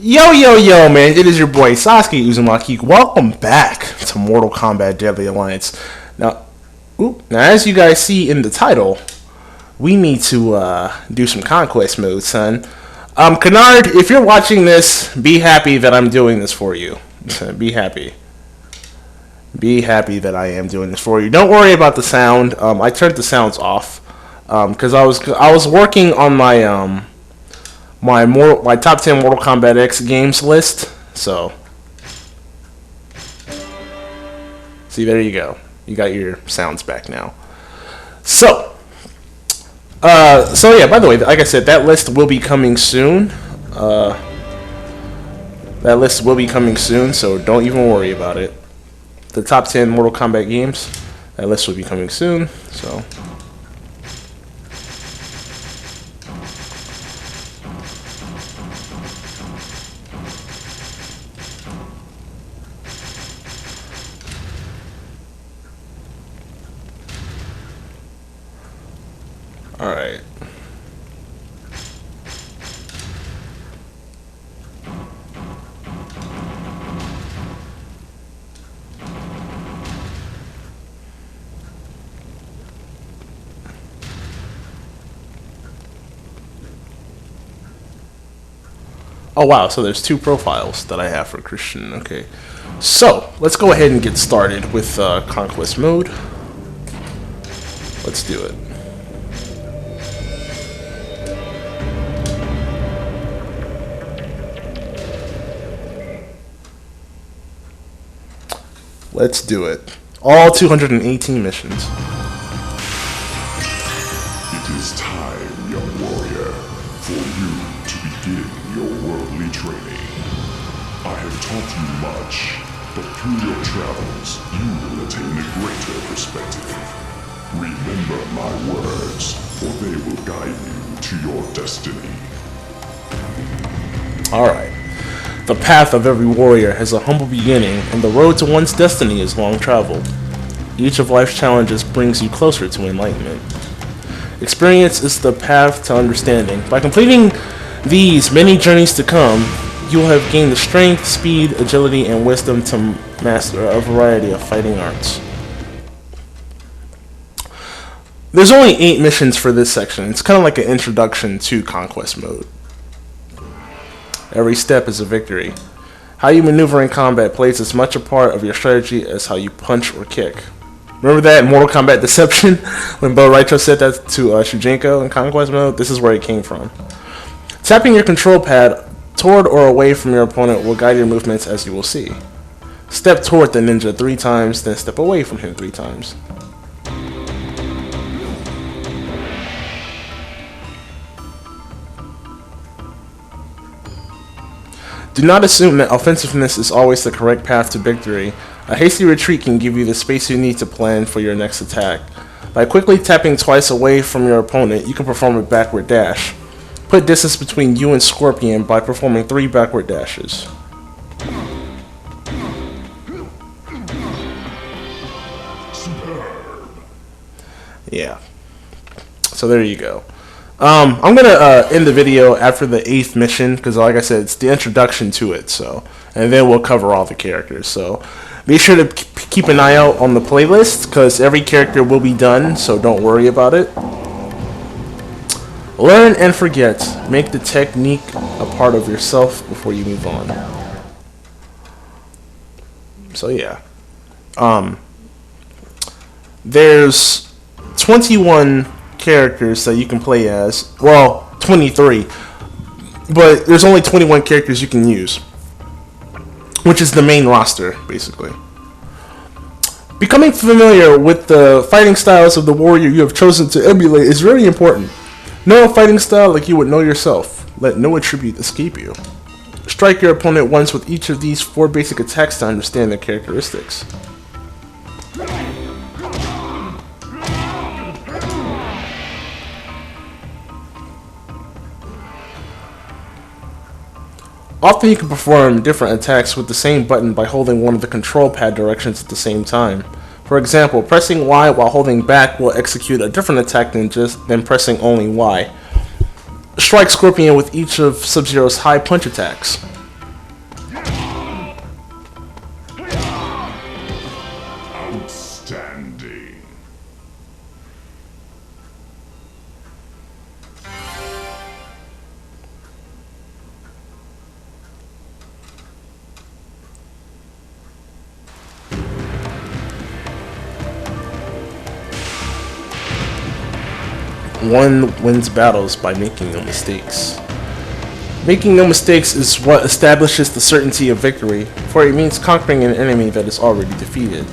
Yo, man, it is your boy SasukeUzumaki. Welcome back to Mortal Kombat Deadly Alliance. Now, as you guys see in the title, we need to do some Conquest mode, son. Kennard, if you're watching this, be happy that I'm doing this for you. Be happy. Be happy that I am doing this for you. Don't worry about the sound. I turned the sounds off because I was working on my my top 10 Mortal Kombat X games list. So, see, there you go. You got your sounds back now. So yeah. By the way, like I said, that list will be coming soon. That list will be coming soon, so don't even worry about it. The top 10 Mortal Kombat games. That list will be coming soon. So. Alright. Oh wow, so there's two profiles that I have for Christian. Okay. So, let's go ahead and get started with Conquest mode. Let's do it. Let's do it. All 218 missions. It is time, young warrior, for you to begin your worldly training. I have taught you much, but through your travels, you will attain a greater perspective. Remember my words, for they will guide you to your destiny. Alright. The path of every warrior has a humble beginning, and the road to one's destiny is long traveled. Each of life's challenges brings you closer to enlightenment. Experience is the path to understanding. By completing these many journeys to come, you will have gained the strength, speed, agility, and wisdom to master a variety of fighting arts. There's only 8 missions for this section. It's kind of like an introduction to Conquest mode. Every step is a victory. How you maneuver in combat plays as much a part of your strategy as how you punch or kick. Remember that in Mortal Kombat Deception? When Bo Raito said that to Shujinko in Conquest mode? This is where it came from. Tapping your control pad toward or away from your opponent will guide your movements, as you will see. Step toward the ninja 3 times, then step away from him 3 times. Do not assume that offensiveness is always the correct path to victory. A hasty retreat can give you the space you need to plan for your next attack. By quickly tapping twice away from your opponent, you can perform a backward dash. Put distance between you and Scorpion by performing 3 backward dashes. Yeah. So there you go. I'm gonna end the video after the 8th mission because, like I said, it's the introduction to it. So, and then we'll cover all the characters. So, be sure to keep an eye out on the playlist because every character will be done. So don't worry about it. Learn and forget. Make the technique a part of yourself before you move on. So yeah. There's 21 characters that you can play as. Well, 23. But there's only 21 characters you can use. Which is the main roster, basically. Becoming familiar with the fighting styles of the warrior you have chosen to emulate is very important. Know a fighting style like you would know yourself. Let no attribute escape you. Strike your opponent once with each of these 4 basic attacks to understand their characteristics. Often you can perform different attacks with the same button by holding one of the control pad directions at the same time. For example, pressing Y while holding back will execute a different attack than pressing only Y. Strike Scorpion with each of Sub-Zero's high punch attacks. One wins battles by making no mistakes. Making no mistakes is what establishes the certainty of victory, for it means conquering an enemy that is already defeated.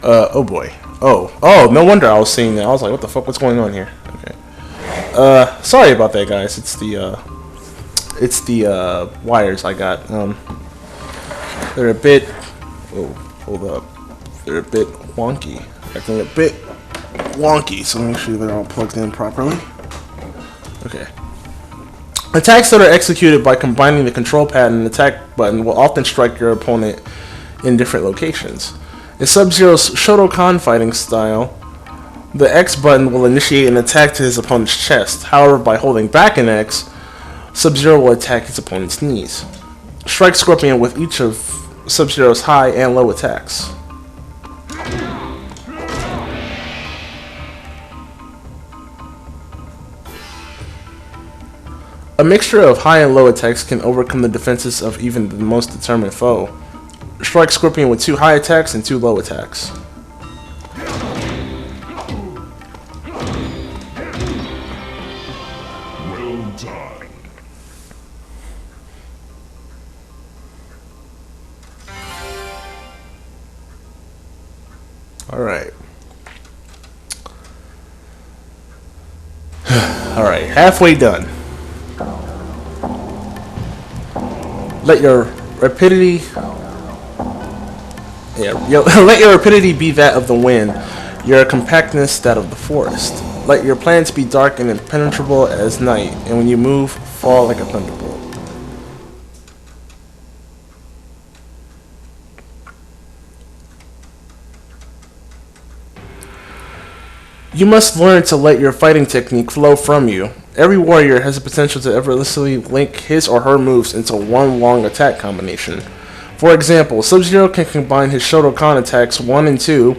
Oh boy. Oh, no wonder I was seeing that. I was like, what the fuck, what's going on here? Okay. Sorry about that, guys. It's the wires I got. They're a bit, oh, hold up. They're a bit wonky. Acting a bit wonky, so make sure they're all plugged in properly. Okay. Attacks that are executed by combining the control pad and attack button will often strike your opponent in different locations. In Sub-Zero's Shotokan fighting style, the X button will initiate an attack to his opponent's chest. However, by holding back an X, Sub-Zero will attack his opponent's knees. Strike Scorpion with each of Sub-Zero's high and low attacks. A mixture of high and low attacks can overcome the defenses of even the most determined foe. Strike Scorpion with 2 high attacks and 2 low attacks. Well done. Alright. Alright, halfway done. Let your rapidity let your rapidity be that of the wind, your compactness that of the forest. Let your plans be dark and impenetrable as night, and when you move, fall like a thunderbolt. You must learn to let your fighting technique flow from you. Every warrior has the potential to effortlessly link his or her moves into one long attack combination. For example, Sub-Zero can combine his Shotokan attacks 1 and 2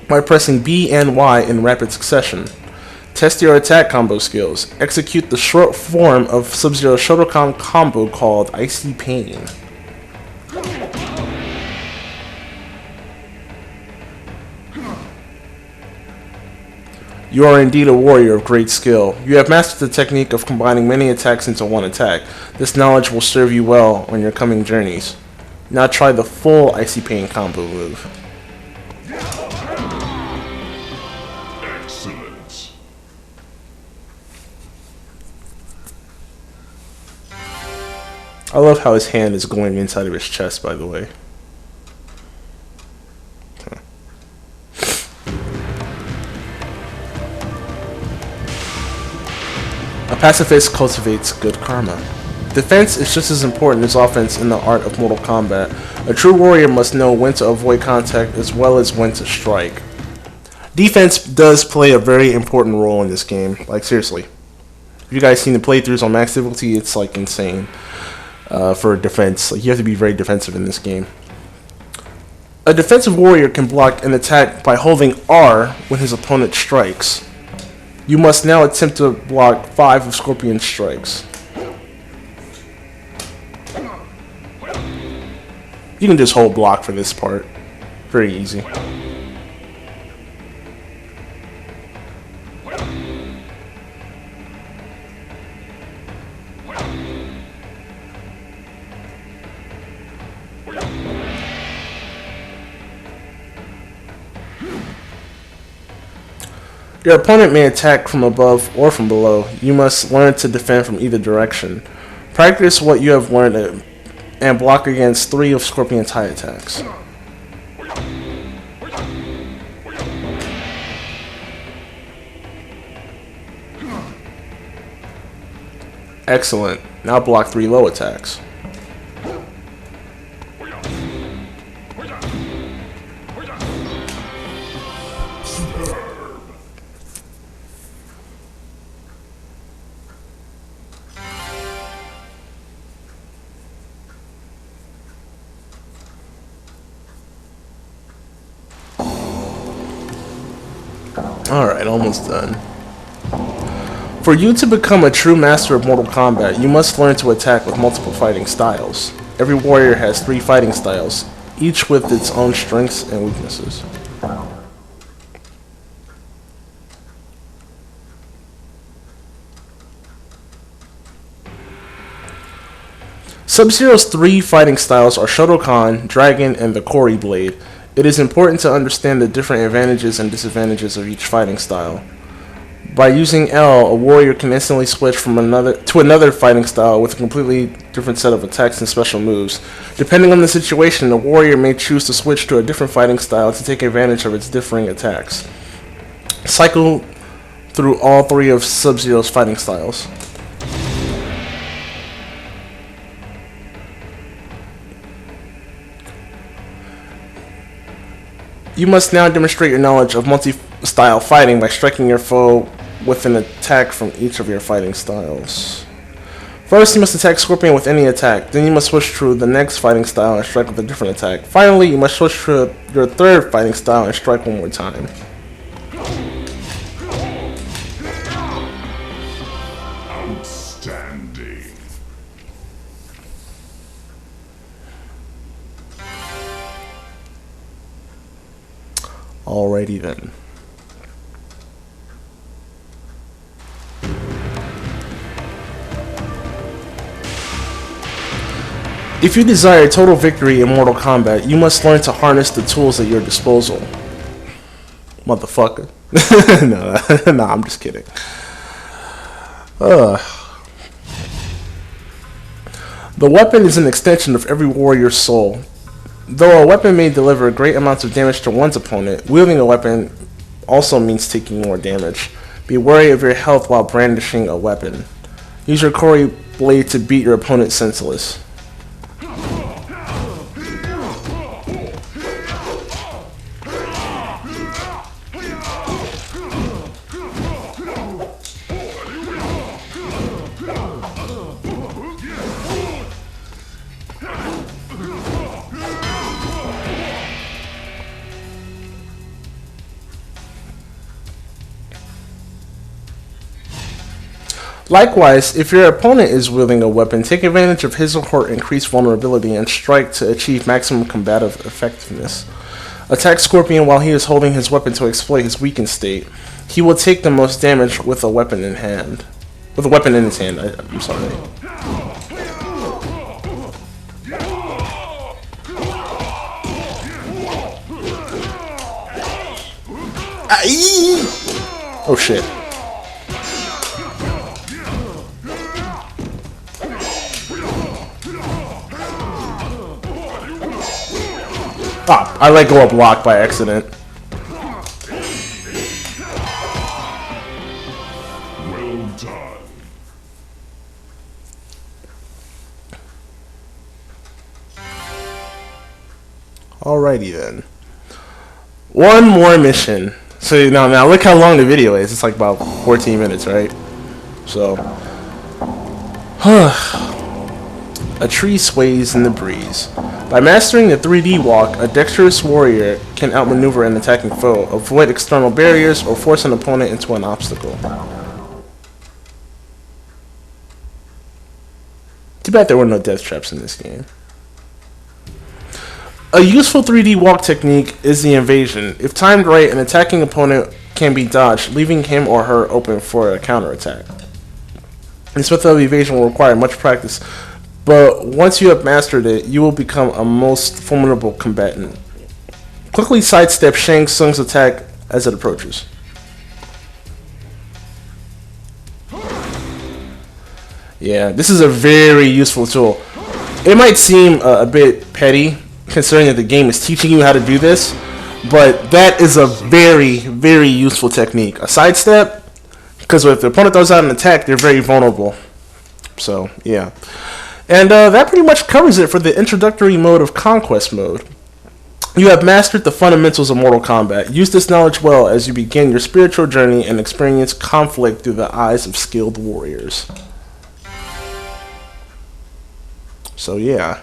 by pressing B and Y in rapid succession. Test your attack combo skills. Execute the short form of Sub-Zero's Shotokan combo called Icy Pain. You are indeed a warrior of great skill. You have mastered the technique of combining many attacks into one attack. This knowledge will serve you well on your coming journeys. Now try the full Icy Pain combo move. Excellent. I love how his hand is going inside of his chest, by the way. A pacifist cultivates good karma. Defense is just as important as offense in the art of Mortal Kombat. A true warrior must know when to avoid contact as well as when to strike. Defense does play a very important role in this game. Like, seriously. If you guys seen the playthroughs on max difficulty, it's like insane for defense. Like, you have to be very defensive in this game. A defensive warrior can block an attack by holding R when his opponent strikes. You must now attempt to block 5 of Scorpion's strikes. You can just hold block for this part. Very easy. Your opponent may attack from above or from below. You must learn to defend from either direction. Practice what you have learned and block against 3 of Scorpion's high attacks. Excellent. Now block 3 low attacks. Alright, almost done. For you to become a true master of Mortal Kombat, you must learn to attack with multiple fighting styles. Every warrior has 3 fighting styles, each with its own strengths and weaknesses. Sub-Zero's 3 fighting styles are Shotokan, Dragon, and the Kori Blade. It is important to understand the different advantages and disadvantages of each fighting style. By using L, a warrior can instantly switch from another fighting style with a completely different set of attacks and special moves. Depending on the situation, the warrior may choose to switch to a different fighting style to take advantage of its differing attacks. Cycle through all 3 of Sub-Zero's fighting styles. You must now demonstrate your knowledge of multi-style fighting by striking your foe with an attack from each of your fighting styles. First, you must attack Scorpion with any attack. Then you must switch to the next fighting style and strike with a different attack. Finally, you must switch to your 3rd fighting style and strike one more time. Outstanding. Alrighty then. If you desire total victory in Mortal Kombat, you must learn to harness the tools at your disposal. Motherfucker. No, I'm just kidding. The weapon is an extension of every warrior's soul. Though a weapon may deliver great amounts of damage to one's opponent, wielding a weapon also means taking more damage. Be wary of your health while brandishing a weapon. Use your Kori Blade to beat your opponent senseless. Likewise, if your opponent is wielding a weapon, take advantage of his or her increased vulnerability and strike to achieve maximum combative effectiveness. Attack Scorpion while he is holding his weapon to exploit his weakened state. He will take the most damage with a weapon in hand. With a weapon in his hand, I'm sorry. Oh shit. Ah, I let go of block by accident. Well done. Alrighty then. One more mission. So now look how long the video is. It's like about 14 minutes, right? So, a tree sways in the breeze. By mastering the 3D walk, a dexterous warrior can outmaneuver an attacking foe, avoid external barriers, or force an opponent into an obstacle. Too bad there were no death traps in this game. A useful 3D walk technique is the evasion. If timed right, an attacking opponent can be dodged, leaving him or her open for a counterattack. This method of evasion will require much practice, but once you have mastered it, you will become a most formidable combatant. Quickly sidestep Shang Tsung's attack as it approaches. Yeah, this is a very useful tool. It might seem a bit petty, considering that the game is teaching you how to do this, but that is a very, very useful technique. A sidestep, because if the opponent throws out an attack, they're very vulnerable. So, yeah. And that pretty much covers it for the introductory mode of Conquest mode. You have mastered the fundamentals of Mortal Kombat. Use this knowledge well as you begin your spiritual journey and experience conflict through the eyes of skilled warriors. So yeah.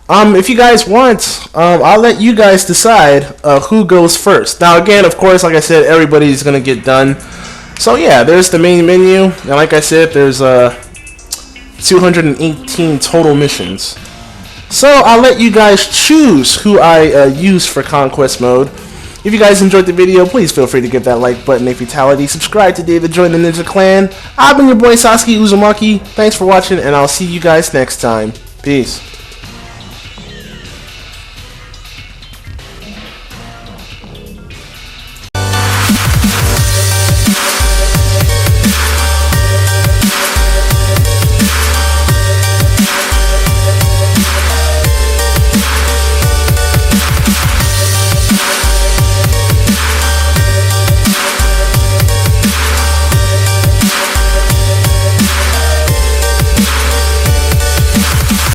If you guys want, I'll let you guys decide who goes first. Now again, of course, like I said, everybody's gonna get done. So yeah, there's the main menu, and like I said, there's 218 total missions. So I'll let you guys choose who I use for Conquest mode. If you guys enjoyed the video, please feel free to give that like button a fatality. Subscribe today to join the Ninja Clan. I've been your boy SasukeUzumaki. Thanks for watching, and I'll see you guys next time. Peace.